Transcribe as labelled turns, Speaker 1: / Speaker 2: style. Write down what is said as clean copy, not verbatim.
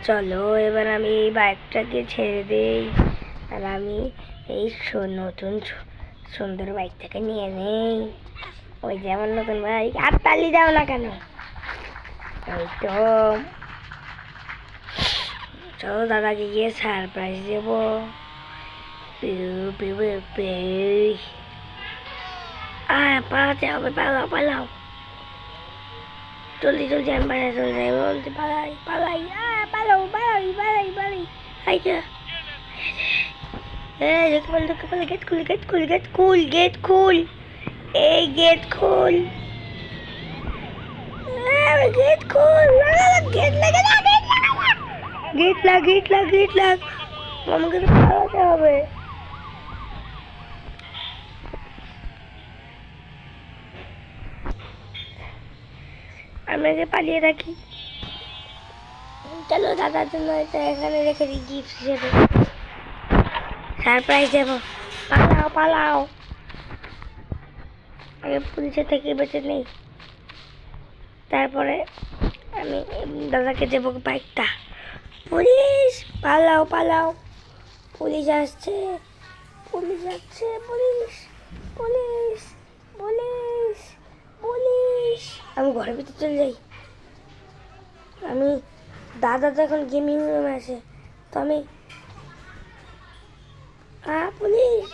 Speaker 1: চলো এবার আমি এই বাইকটাকে ছেড়ে দেই, আর আমি এই নতুন সুন্দর বাইকটাকে নিয়ে নেই। ওই যে আমার নতুন বাইক। আর পালিয়ে যাও না কেন? ওই তো চলো দাদাকে গিয়ে সারপ্রাইজ দেবো। পালাতে হবে, পালাও পালাও, জলদি জলদি আমি বাসায় চলে যাই, বলতে পালাই পালাই, পালাও পালাই পালাই পালাই। এই যে দেখতে পেলে গেট খুল, গেট খুল, গেট খুল, গেট খুল, এই গেট খুল, গেট খুল, গেট লাগে না, গেট লাগ, গেট লাগ, গেট লাগ, আমাকে তো পালাতে হবে। আমি আগে পালিয়ে থাকি। চলো দাদার জন্য এটা এখানে রেখে দিই গিফট হিসেবে, সারপ্রাইজ দেবো। পালাও পালাও, আগে পুলিশের থেকে বেঁচে নেই, তারপরে আমি দাদাকে দেবো বাইকটা। পুলিশ পালাও পালাও, পুলিশ আসছে, পুলিশ আসছে, পুলিশ পুলিশ পুলিশ পুলিশ। আমি ঘরের ভিতরে চলে যাই। আমি দাদা তো এখন গেমিং রুমে আছে, তো আমি পুলিশ